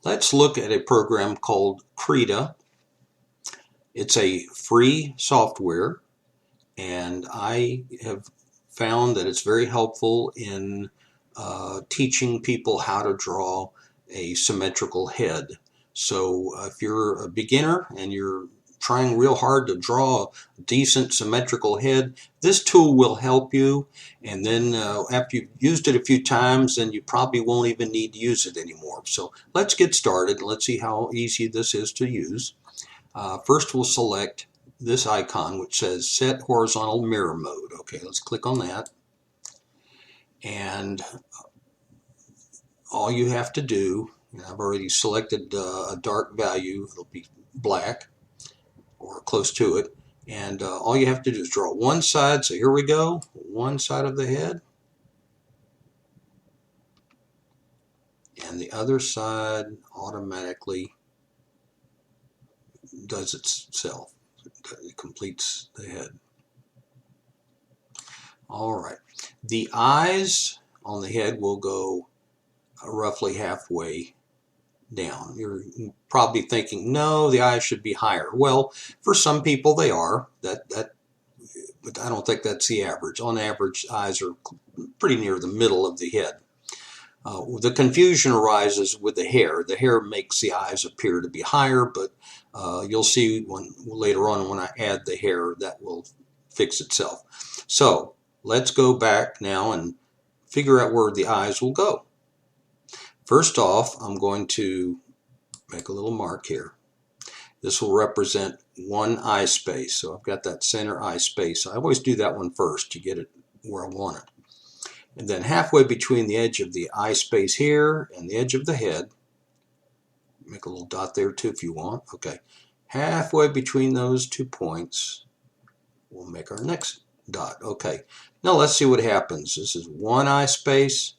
Let's look at a program called Krita. It's a free software, and I have found that it's very helpful in teaching people how to draw a symmetrical head. So if you're a beginner and you're trying real hard to draw a decent symmetrical head, this tool will help you. And then after you've used it a few times, then you probably won't even need to use it anymore. So let's get started. Let's see how easy this is to use. First, we'll select this icon which says Set Horizontal Mirror Mode. Okay, let's click on that. And all you have to do, and I've already selected a dark value, it'll be black or close to it, and all you have to do is draw one side. So here we go, one side of the head, and the other side automatically does itself. It completes the head. All right, the eyes on the head will go roughly halfway down. You're probably thinking, no, the eyes should be higher. Well, for some people they are. But I don't think that's the average. On average, eyes are pretty near the middle of the head. The confusion arises with the hair. The hair makes the eyes appear to be higher, but you'll see later on when I add the hair that will fix itself. So let's go back now and figure out where the eyes will go. First off, I'm going to make a little mark here. This will represent one eye space. So I've got that center eye space. I always do that one first to get it where I want it. And then halfway between the edge of the eye space here and the edge of the head, make a little dot there too if you want. Okay, halfway between those 2 points, we'll make our next dot. Okay, now let's see what happens. This is one eye space,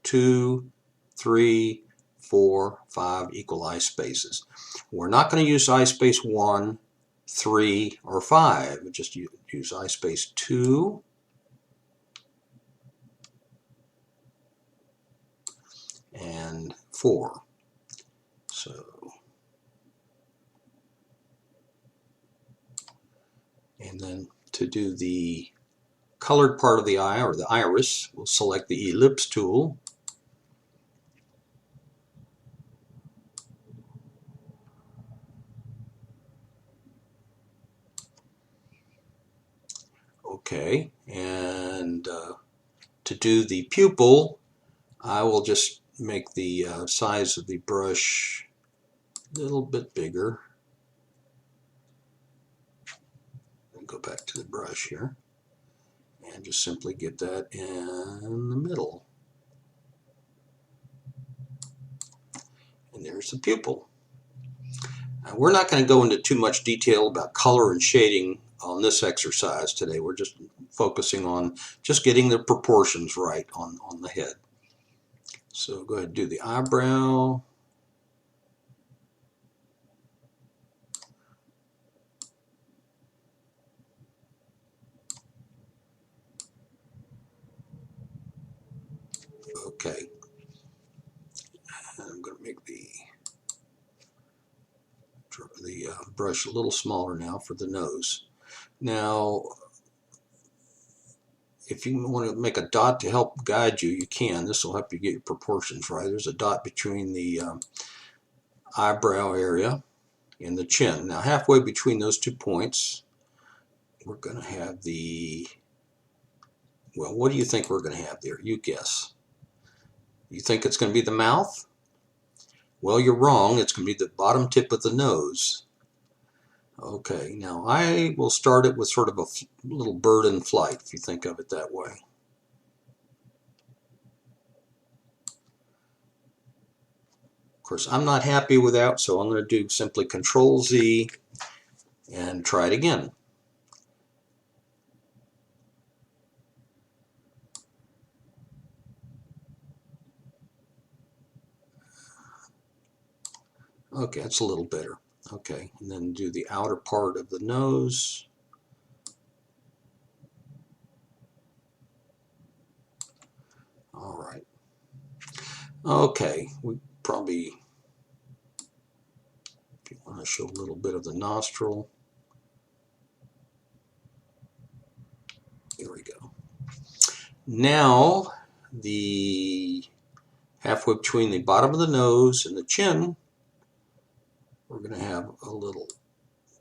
2, 3, 4, 5 equal eye spaces. We're not going to use eye space 1, 3, or 5. We just use eye space 2, and 4. So, and then to do the colored part of the eye, or the iris, we'll select the ellipse tool. Okay, and to do the pupil, I will just make the size of the brush a little bit bigger. And go back to the brush here and just simply get that in the middle. And there's the pupil. Now, we're not going to go into too much detail about color and shading on this exercise today. We're just focusing on just getting the proportions right on the head. So go ahead and do the eyebrow. Okay. And I'm going to make the brush a little smaller now for the nose. Now, if you want to make a dot to help guide you, you can. This will help you get your proportions right. There's a dot between the eyebrow area and the chin. Now, halfway between those 2 points, we're going to have the, well, what do you think we're going to have there? You guess. You think it's going to be the mouth? Well, you're wrong. It's going to be the bottom tip of the nose. Okay, now I will start it with sort of a little bird in flight, if you think of it that way. Of course, I'm not happy with that, so I'm going to do simply Control Z and try it again. Okay, that's a little better. Okay, and then do the outer part of the nose. All right. Okay, we probably, if you want to show a little bit of the nostril, here we go. Now, the halfway between the bottom of the nose and the chin, we're going to have a little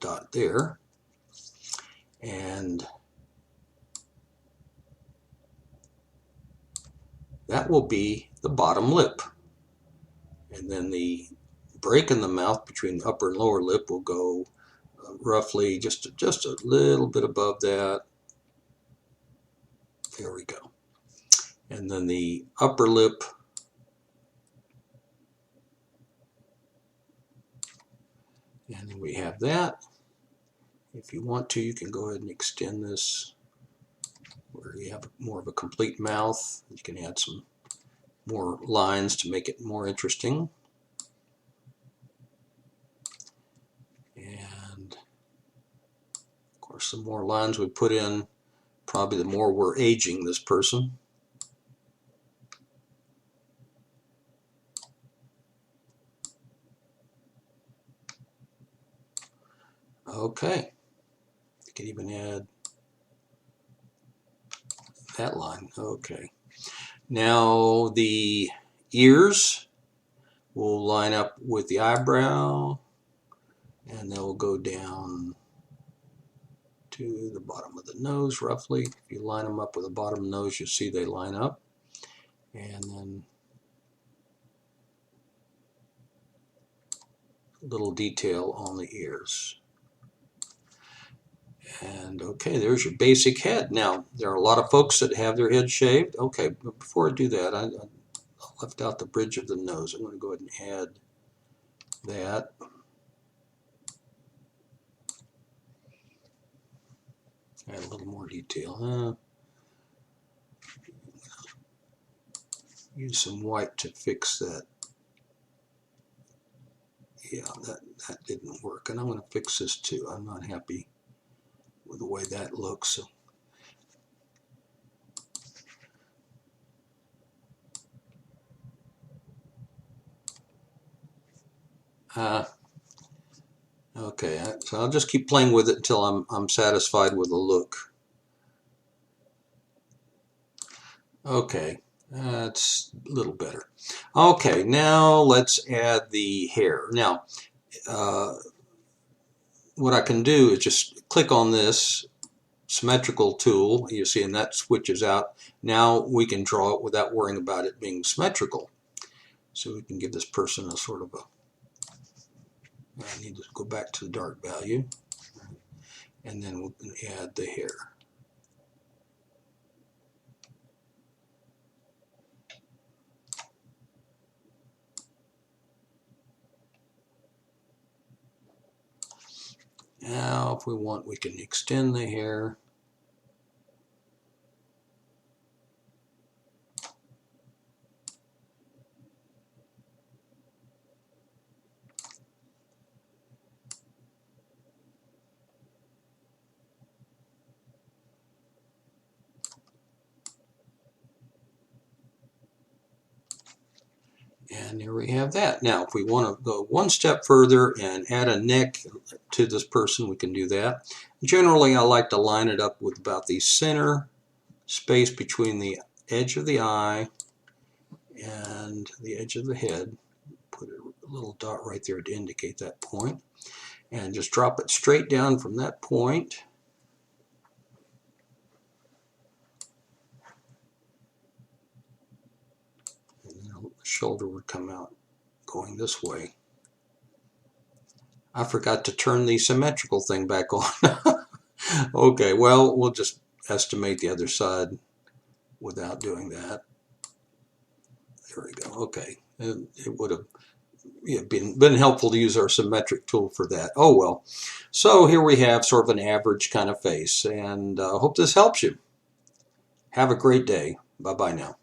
dot there. And that will be the bottom lip. And then the break in the mouth between the upper and lower lip will go roughly just a little bit above that. There we go. And then the upper lip, and then we have that. If you want to, you can go ahead and extend this where you have more of a complete mouth. You can add some more lines to make it more interesting. And of course, the more lines we put in, probably the more we're aging this person. Okay, you can even add that line. Okay, now the ears will line up with the eyebrow, and they'll go down to the bottom of the nose roughly. If you line them up with the bottom of the nose, you'll see they line up. And then a little detail on the ears. And okay, there's your basic head. Now, there are a lot of folks that have their head shaved. Okay, but before I do that, I left out the bridge of the nose. I'm going to go ahead and add that. Add a little more detail. Use some white to fix that. Yeah, that didn't work. And I'm going to fix this too. I'm not happy with the way that looks. So. Okay, so I'll just keep playing with it until I'm satisfied with the look. Okay, that's a little better. Okay, now let's add the hair. Now, what I can do is just click on this symmetrical tool, you see, and that switches out. Now we can draw it without worrying about it being symmetrical. So we can give this person a sort of a, I need to go back to the dark value, and then we can add the hair. Now, if we want, we can extend the hair. And here we have that. Now, if we want to go one step further and add a neck to this person, we can do that. Generally, I like to line it up with about the center space between the edge of the eye and the edge of the head. Put a little dot right there to indicate that point. And just drop it straight down from that point. Shoulder would come out going this way. I forgot to turn the symmetrical thing back on. Okay, well, we'll just estimate the other side without doing that. There we go. Okay, it would have been helpful to use our symmetric tool for that. Oh well. So here we have sort of an average kind of face, and I hope this helps you. Have a great day. Bye-bye now.